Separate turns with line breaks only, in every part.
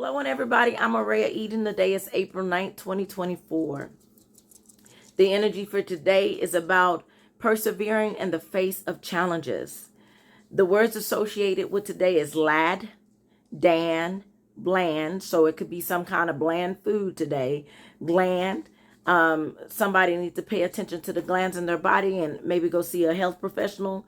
Hello, everybody. I'm Araya Eden. Today is April 9th, 2024. The energy for today is about persevering in the face of challenges. The words associated with today is lad, dan, bland. So it could be some kind of bland food today. Gland. Somebody needs to pay attention to the glands in their body and maybe go see a health professional.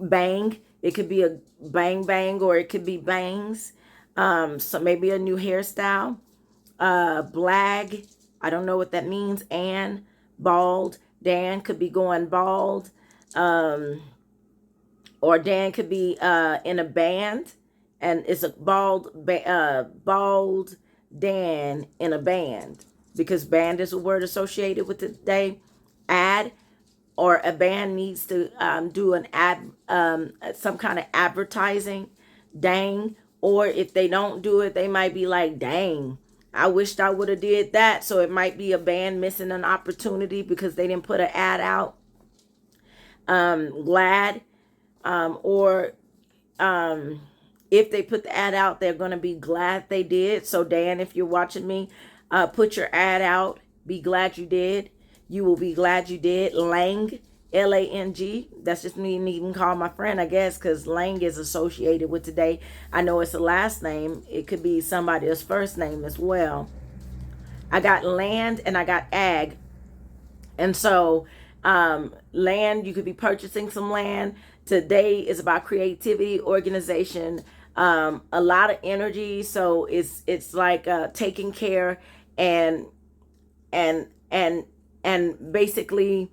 Bang. It could be a bang bang or it could be bangs. So maybe a new hairstyle. Blag, I don't know what that means. And bald. Dan could be going bald. Or Dan could be in a band, and it's a bald Dan in a band, because band is a word associated with today. Ad, or a band needs to do an ad, some kind of advertising. Dang. Or if they don't do it, they might be like, dang, I wished I would have did that. So it might be a band missing an opportunity because they didn't put an ad out. Glad, or if they put the ad out, they're going to be glad they did. So Dan, if you're watching me, put your ad out. Be glad you did. You will be glad you did. Lang, Lang. That's just me needing to call my friend, I guess, because Lang is associated with today. I know it's a last name. It could be somebody's first name as well. I got land and I got ag. And so land, you could be purchasing some land. Today is about creativity, organization, a lot of energy. So it's like taking care and basically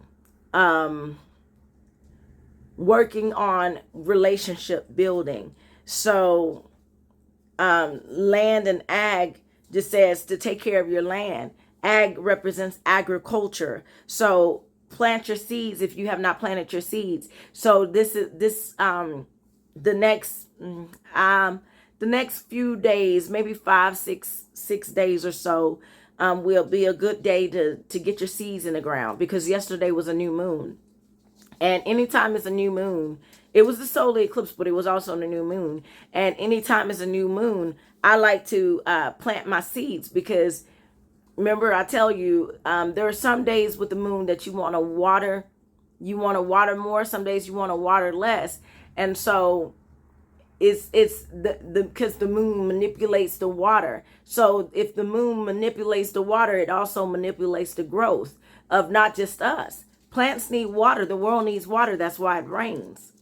working on relationship building. So land and ag just says to take care of your land. Ag represents agriculture. So plant your seeds if you have not planted your seeds. So the next few days, maybe 6 days or so, will be a good day to get your seeds in the ground, because yesterday was a new moon. And anytime it's a new moon, it was the solar eclipse, but it was also the new moon. And anytime it's a new moon, I like to plant my seeds, because remember, I tell you, there are some days with the moon that you want to water. You want to water more. Some days you want to water less. And so it's because the moon manipulates the water. So if the moon manipulates the water, it also manipulates the growth of not just us. Plants need water. The world needs water. That's why it rains.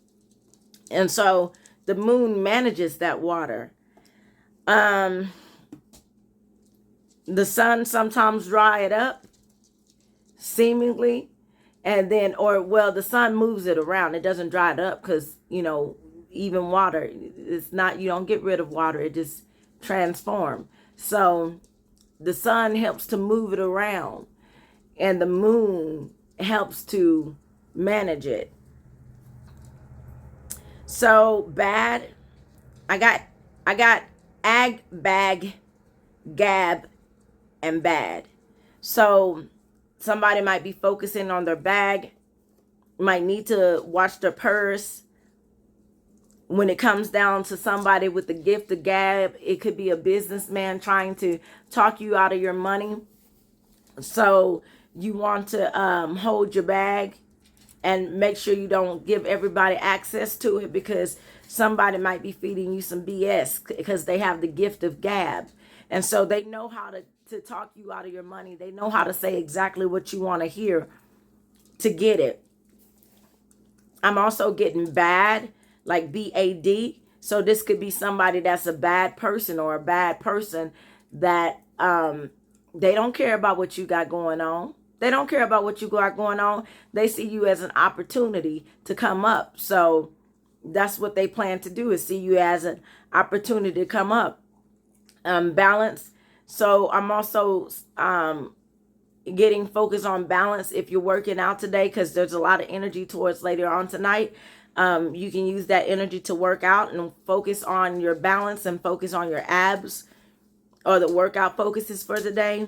And so the moon manages that water. The sun sometimes dry it up, seemingly, and then, the sun moves it around. It doesn't dry it up, because, even water, it's not, you don't get rid of water. It just transforms. So the sun helps to move it around, and the moon helps to manage it. So bad, I got ag, bag, gab, and bad. So somebody might be focusing on their bag, might need to watch their purse. When it comes down to somebody with the gift of gab, it could be a businessman trying to talk you out of your money. So you want to hold your bag and make sure you don't give everybody access to it, because somebody might be feeding you some BS because they have the gift of gab. And so they know how to talk you out of your money. They know how to say exactly what you want to hear to get it. I'm also getting bad, like BAD. So this could be somebody that's a bad person, or a bad person that they don't care about what you got going on. They don't care about what you got going on. They see you as an opportunity to come up. So that's what they plan to do, is see you as an opportunity to come up. Balance. So I'm also getting focused on balance if you're working out today, because there's a lot of energy towards later on tonight. You can use that energy to work out and focus on your balance and focus on your abs, or the workout focuses for today.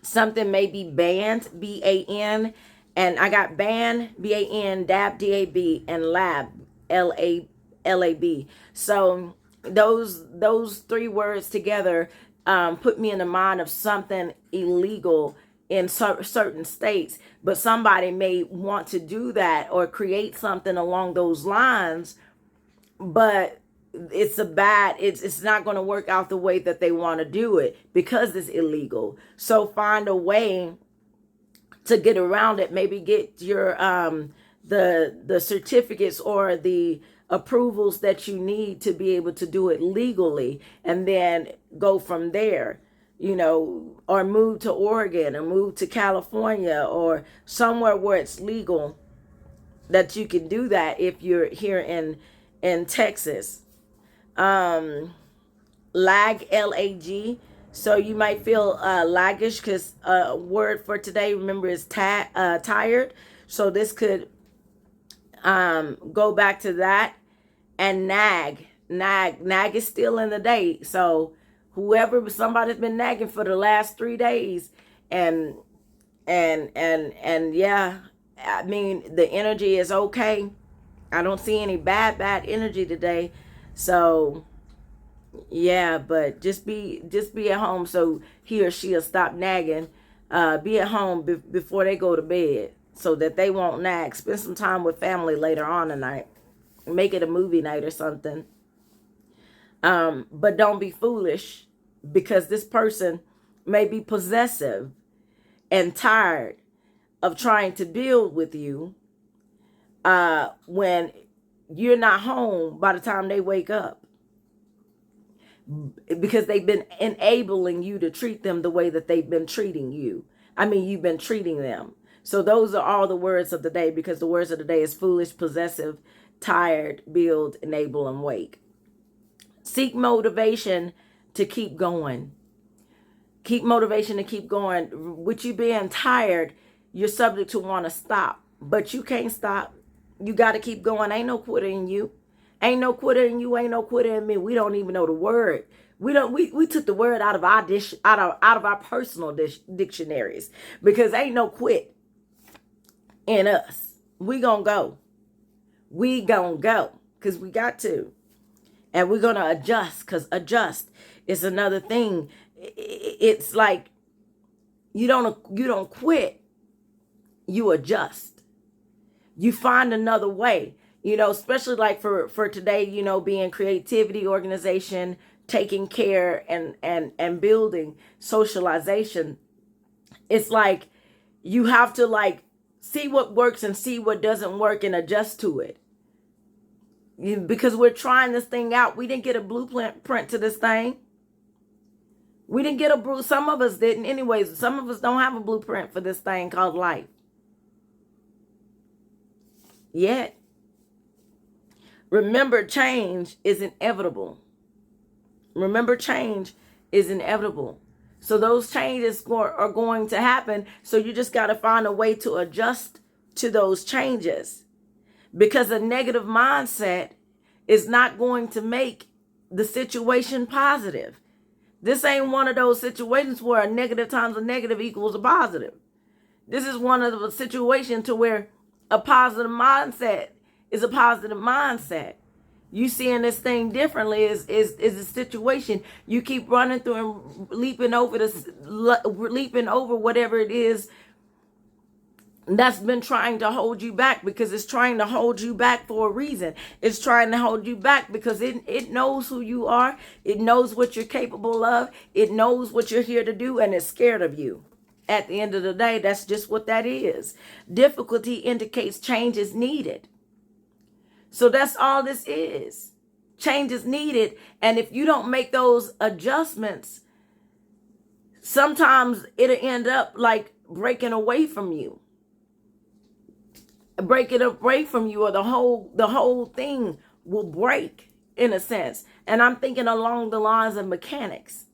Something may be banned, BAN, and I got ban, BAN, dab, DAB, and lab, LAB. So those three words together put me in the mind of something illegal in certain states. But somebody may want to do that or create something along those lines, but it's not going to work out the way that they want to do it because it's illegal. So find a way to get around it. Maybe get your the certificates or the approvals that you need to be able to do it legally, and then go from there, or move to Oregon or move to California or somewhere where it's legal that you can do that if you're here in Texas. Lag, Lag. So you might feel laggish because word for today, remember, is tired. So this could go back to that. And nag is still in the day. So somebody's been nagging for the last 3 days, and yeah, I mean, the energy is okay. I don't see any bad energy today. So yeah, but just be at home so he or she'll stop nagging. Be at home before they go to bed so that they won't nag. Spend some time with family later on tonight. Make it a movie night or something. But don't be foolish, because this person may be possessive and tired of trying to build with you when you're not home by the time they wake up, because they've been enabling you to treat them the way that they've been treating you. I mean, you've been treating them. So those are all the words of the day, because the words of the day is foolish, possessive, tired, build, enable, and wake. Seek motivation to keep going. Keep motivation to keep going. With you being tired, you're subject to want to stop, but you can't stop. You got to keep going. Ain't no quitter in you. Ain't no quitter in you. Ain't no quitter in me. We don't even know the word. We took the word out of our personal dictionaries, because ain't no quit in us. We gonna go. We gonna go because we got to. And we're gonna adjust, because adjust is another thing. It's like you don't quit. You adjust. You find another way. Especially like for today, being creativity, organization, taking care, and building socialization. It's like you have to like see what works and see what doesn't work and adjust to it. Because we're trying this thing out. We didn't get a blueprint to this thing. We didn't get some of us didn't. Anyways, some of us don't have a blueprint for this thing called life yet. Remember, change is inevitable. Remember, change is inevitable. So those changes are going to happen. So you just got to find a way to adjust to those changes, because a negative mindset is not going to make the situation positive. This ain't one of those situations where a negative times a negative equals a positive. This is one of the situations to where a positive mindset is a positive mindset. You seeing this thing differently is a situation. You keep running through and leaping over whatever it is that's been trying to hold you back, because it's trying to hold you back for a reason. It's trying to hold you back because it knows who you are. It knows what you're capable of. It knows what you're here to do, and it's scared of you. At the end of the day, that's just what that is. Difficulty indicates change is needed. So that's all this is. Change is needed. And if you don't make those adjustments, sometimes it'll end up like breaking away from you. Breaking away from you, or the whole thing will break in a sense. And I'm thinking along the lines of mechanics.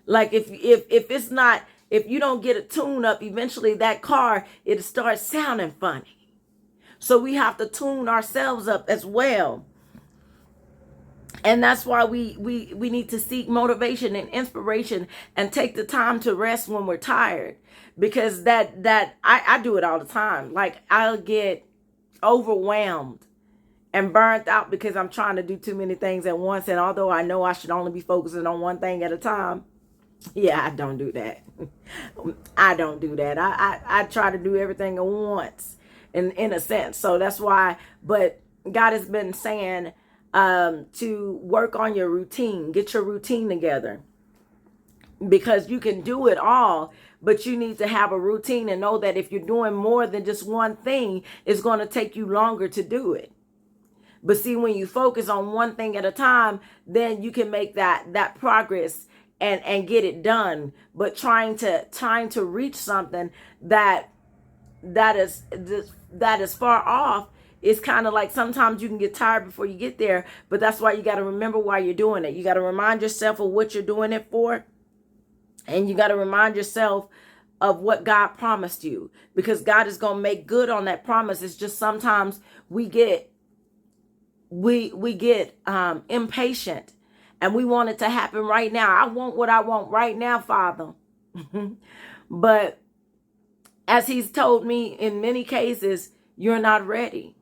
Like if you don't get a tune up, eventually that car, it starts sounding funny. So we have to tune ourselves up as well. And that's why we need to seek motivation and inspiration and take the time to rest when we're tired. Because I do it all the time. Like I'll get overwhelmed and burnt out because I'm trying to do too many things at once. And although I know I should only be focusing on one thing at a time, yeah, I don't do that. I don't do that. I try to do everything at once in a sense. So that's why, but God has been saying to work on your routine, get your routine together, because you can do it all, but you need to have a routine and know that if you're doing more than just one thing, it's going to take you longer to do it. But see, when you focus on one thing at a time, then you can make that progress and get it done. But trying to reach something that is far off, it's kind of like sometimes you can get tired before you get there. But that's why you got to remember why you're doing it. You got to remind yourself of what you're doing it for. And you got to remind yourself of what God promised you, because God is going to make good on that promise. It's just sometimes we get impatient and we want it to happen right now. I want what I want right now, Father. But as he's told me in many cases, you're not ready.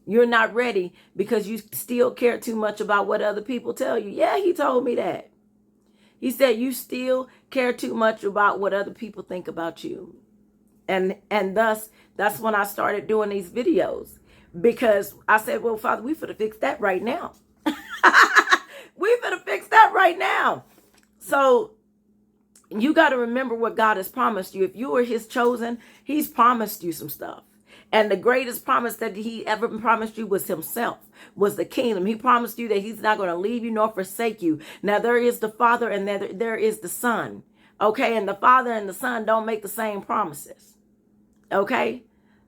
You're not ready because you still care too much about what other people tell you. Yeah, he told me that. He said, you still care too much about what other people think about you. And thus, that's when I started doing these videos. Because I said, well, Father, we finna fix that right now. We finna fix that right now. So you got to remember what God has promised you. If you are his chosen, he's promised you some stuff. And the greatest promise that he ever promised you was himself, was the kingdom. He promised you that he's not going to leave you nor forsake you. Now, there is the Father and there is the Son. Okay, and the Father and the Son don't make the same promises. Okay,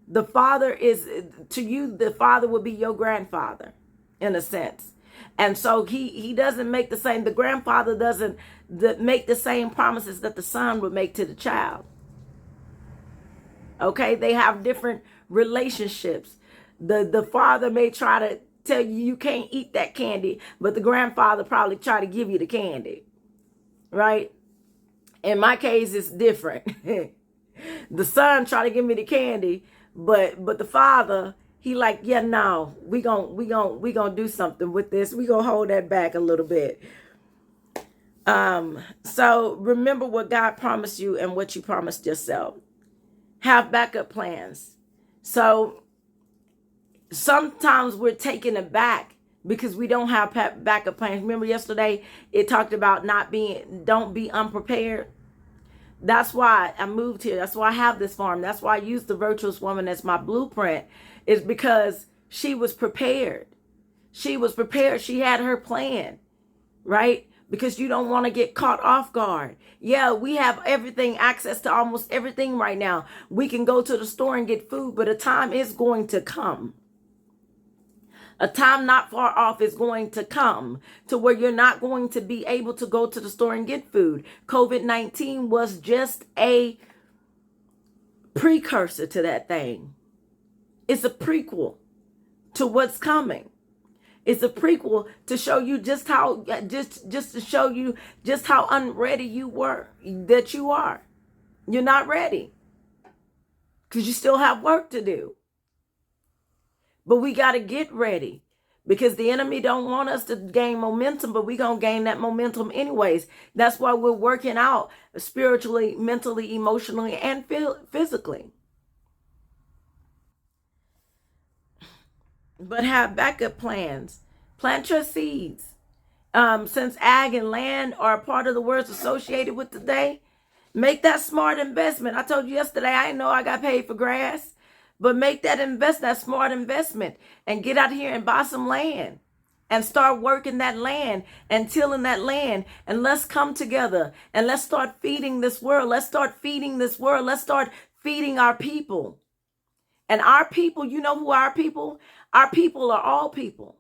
the Father is, to you, the Father would be your grandfather in a sense. And so he doesn't make the same, the grandfather doesn't make the same promises that the son would make to the child. Okay, they have different relationships. The father may try to tell you you can't eat that candy, but the grandfather probably try to give you the candy, right? In my case, it's different. The son try to give me the candy, but the father, he like, yeah, no, we gonna do something with this. We gonna hold that back a little bit. So remember what God promised you and what you promised yourself. Have backup plans. So sometimes we're taken aback because we don't have backup plans. Remember yesterday it talked about don't be unprepared. That's why I moved here. That's why I have this farm. That's why I use the virtuous woman as my blueprint, is because she was prepared. She was prepared. She had her plan, right? Because you don't want to get caught off guard. Yeah, we have everything, access to almost everything right now. We can go to the store and get food, but a time is going to come. A time not far off is going to come to where you're not going to be able to go to the store and get food. COVID-19 was just a precursor to that thing. It's a prequel to what's coming. It's a prequel to show you just to show you just how unready you are. You're not ready because you still have work to do. But we got to get ready because the enemy don't want us to gain momentum, but we're going to gain that momentum anyways. That's why we're working out spiritually, mentally, emotionally, and physically. But have backup plans. Plant your seeds. Since ag and land are part of the words associated with today, make that smart investment. I told you yesterday, I didn't know I got paid for grass, but make that smart investment and get out here and buy some land and start working that land and tilling that land. And let's come together and let's start feeding this world. Let's start feeding this world. Let's start feeding our people. And our people, you know who our people? Our people are all people.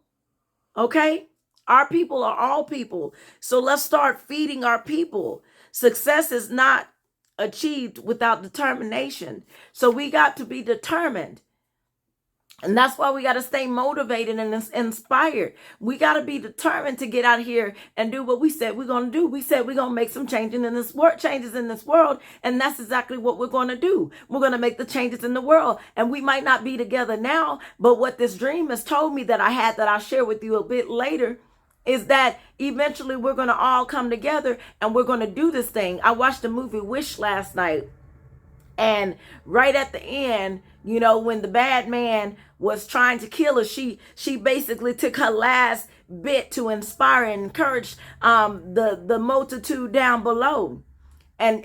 Okay? Our people are all people. So let's start feeding our people. Success is not achieved without determination. So we got to be determined And that's why we got to stay motivated and inspired. We got to be determined to get out here and do what we said we're going to do. We said we're going to make some changes in this world. And that's exactly what we're going to do. We're going to make the changes in the world. And we might not be together now, but what this dream has told me that I had, that I'll share with you a bit later, is that eventually we're going to all come together and we're going to do this thing. I watched the movie Wish last night. And right at the end, you know, when the bad man was trying to kill her, she basically took her last bit to inspire and encourage the multitude down below, and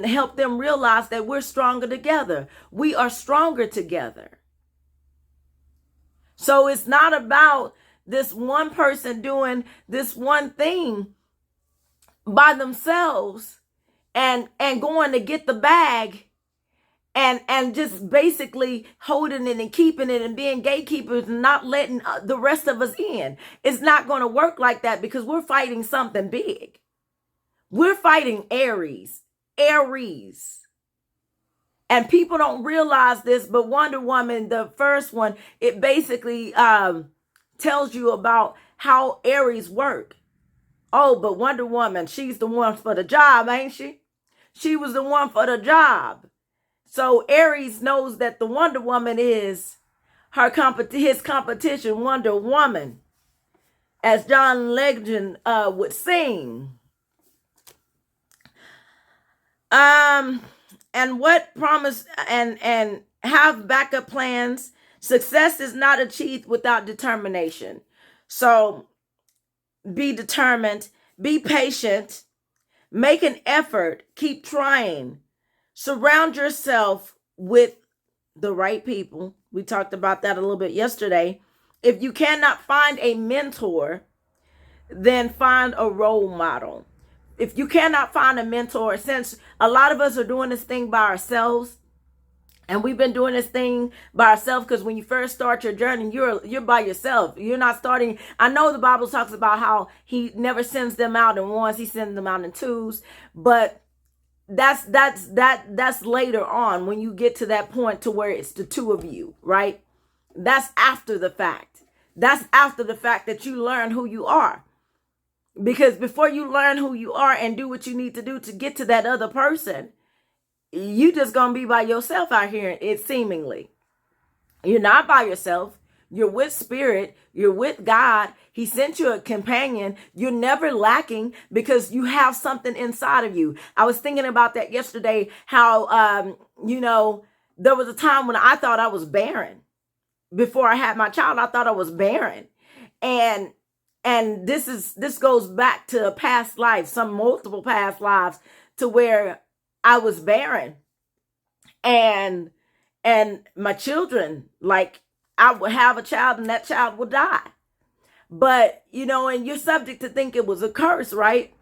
help them realize that we're stronger together. We are stronger together. So it's not about this one person doing this one thing by themselves and going to get the bag and just basically holding it and keeping it and being gatekeepers and not letting the rest of us in. It's not going to work like that, because we're fighting something big. We're fighting Aries. And people don't realize this, but Wonder Woman, the first one, it basically tells you about how Aries work. Oh, but Wonder Woman, she's the one for the job, ain't she? She was the one for the job. So Aries knows that the Wonder Woman is his competition, Wonder Woman, as John Legend would sing. And what promise and have backup plans. Success is not achieved without determination. So be determined, be patient, make an effort, keep trying. Surround yourself with the right people. We talked about that a little bit yesterday. If you cannot find a mentor, then find a role model. If you cannot find a mentor, since a lot of us are doing this thing by ourselves, and we've been doing this thing by ourselves, because when you first start your journey, you're by yourself. You're not starting. I know the Bible talks about how he never sends them out in ones, he sends them out in twos, but that's later on, when you get to that point to where it's the two of you, right? That's after the fact. That's after the fact that you learn who you are. Because before you learn who you are and do what you need to do to get to that other person, you just gonna be by yourself out here. It seemingly, you're not by yourself. You're with spirit. You're with God. He sent you a companion. You're never lacking, because you have something inside of you. I was thinking about that yesterday, how, there was a time when I thought I was barren. Before I had my child, I thought I was barren. And this goes back to a past life, some multiple past lives, to where I was barren. And my children, like, I would have a child and that child would die. But, and you're subject to think it was a curse, right?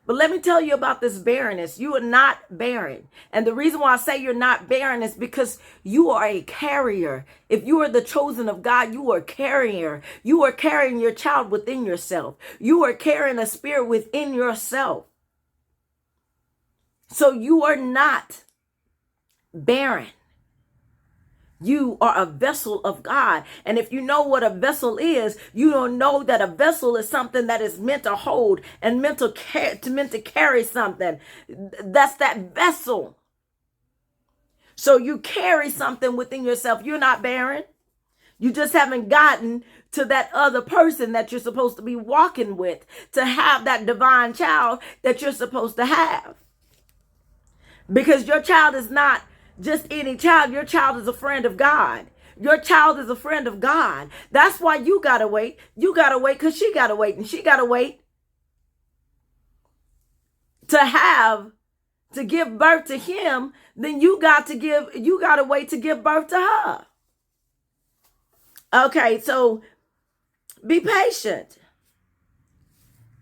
But let me tell you about this barrenness. You are not barren. And the reason why I say you're not barren is because you are a carrier. If you are the chosen of God, you are a carrier. You are carrying your child within yourself. You are carrying a spirit within yourself. So you are not barren. You are a vessel of God. And if you know what a vessel is, you don't know that a vessel is something that is meant to hold and meant to carry something. That's that vessel. So you carry something within yourself. You're not barren. You just haven't gotten to that other person that you're supposed to be walking with to have that divine child that you're supposed to have. Because your child is not just any child. Your child is a friend of God. Your child is a friend of God. That's why you got to wait. You got to wait because she got to wait, and she got to wait to give birth to him. Then you got to wait to give birth to her. Okay, so be patient.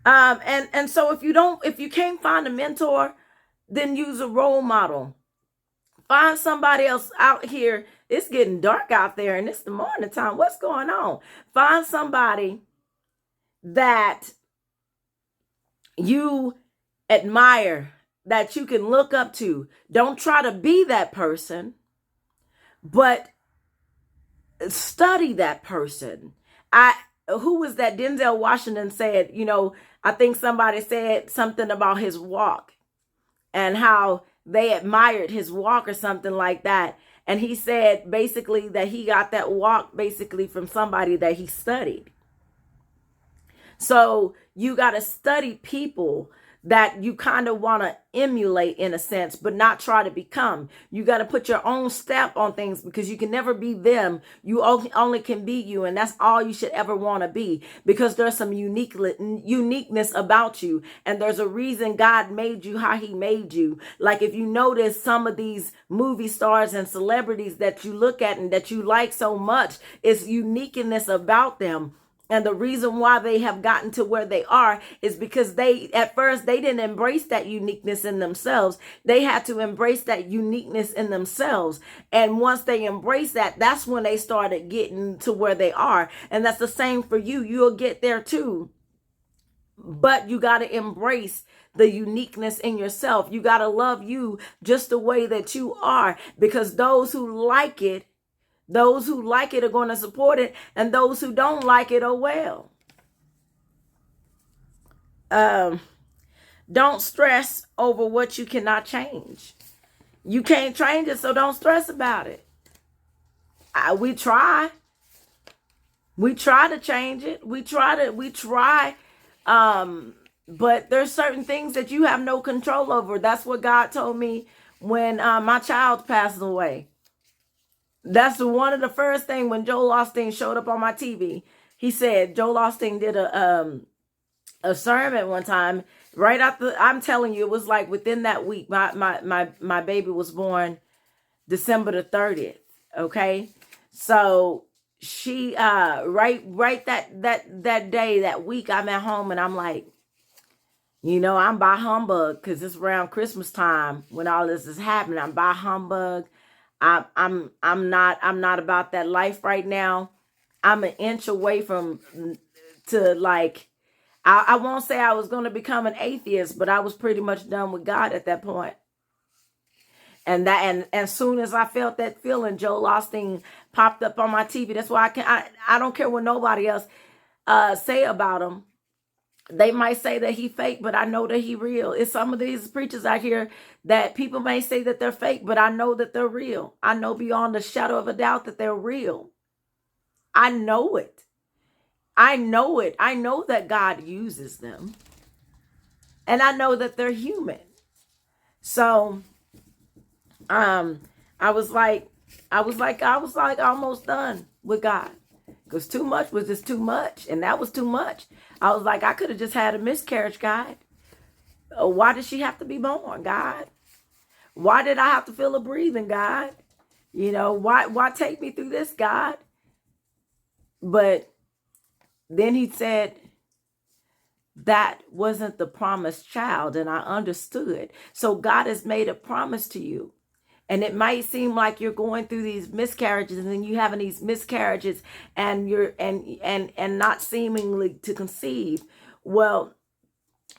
And so if you can't find a mentor, then use a role model. Find somebody else out here. It's getting dark out there and it's the morning time. What's going on? Find somebody that you admire, that you can look up to. Don't try to be that person, but Study that person. Who was that? Denzel Washington said, I think somebody said something about his walk and how they admired his walk or something like that. And he said basically that he got that walk basically from somebody that he studied. So you got to study people that you kind of want to emulate in a sense, but not try to become. You got to put your own stamp on things because you can never be them. You only can be you. And that's all you should ever want to be, because there's some uniqueness about you. And there's a reason God made you how he made you. Like if you notice some of these movie stars and celebrities that you look at and that you like so much, it's uniqueness about them. And the reason why they have gotten to where they are is because at first they didn't embrace that uniqueness in themselves. They had to embrace that uniqueness in themselves. And once they embrace that, that's when they started getting to where they are. And that's the same for you. You'll get there too. But you got to embrace the uniqueness in yourself. You got to love you just the way that you are, because those who like it are going to support it, and those who don't like it, oh well. Don't stress over what you cannot change. You can't change it, so don't stress about it. We try to change it. We try. But there's certain things that you have no control over. That's what God told me when my child passed away. That's one of the first things when Joel Osteen showed up on my TV. He said, Joel Osteen did a sermon one time right after. I'm telling you, it was like within that week. My baby was born December the 30th. Okay, so she right that day, that week, I'm at home and I'm like, I'm by humbug because it's around Christmas time when all this is happening. I'm by humbug. I'm not about that life right now. I'm an inch away from to like, I won't say I was going to become an atheist, but I was pretty much done with God at that point. And as soon as I felt that feeling, Joel Osteen popped up on my TV. That's why I don't care what nobody else say about him. They might say that he fake, but I know that he real. It's some of these preachers out here that people may say that they're fake, but I know that they're real. I know beyond a shadow of a doubt that they're real. I know it. I know it. I know that God uses them. And I know that they're human. So, I was like almost done with God. Because too much was just too much. And that was too much. I was like, I could have just had a miscarriage, God. Why did she have to be born, God? Why did I have to feel a breathing, God? Why take me through this, God? But then he said, that wasn't the promised child. And I understood. So God has made a promise to you. And it might seem like you're going through these miscarriages and you having these miscarriages and you're and not seemingly to conceive. Well,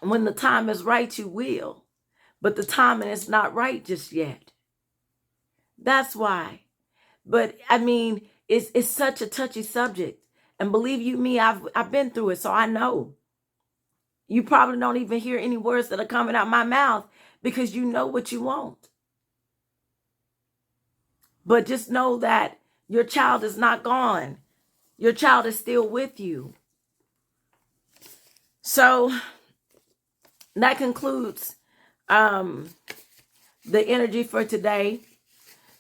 when the time is right, you will. But the timing is not right just yet. That's why. But I mean, it's such a touchy subject. And believe you me, I've been through it, so I know. You probably don't even hear any words that are coming out my mouth because you know what you want. But just know that your child is not gone. Your child is still with you. So that concludes the energy for today.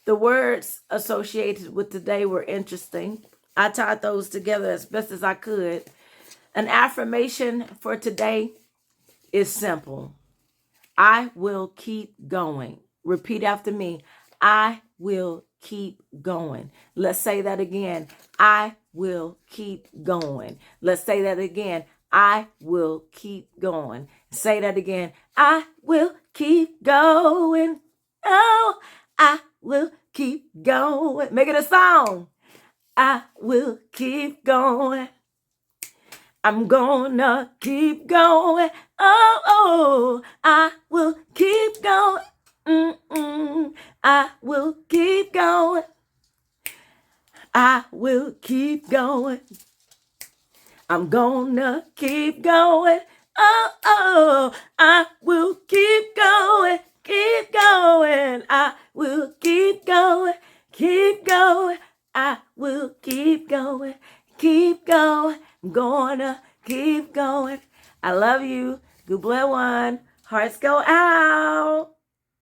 The words associated with today were interesting. I tied those together as best as I could. An affirmation for today is simple. I will keep going. Repeat after me. I will keep going. Let's say that again. I will keep going. Let's say that again. I will keep going. Say that again. I will keep going. Oh, I will keep going. Make it a song. I will keep going. I'm gonna keep going. Oh, I will keep going. I will keep going. I will I'm gonna keep going. Oh, oh, I will keep going, keep going. I will keep going, keep going. I will keep going, keep going. I'm gonna keep going. I love you. Good boy one. Hearts go out.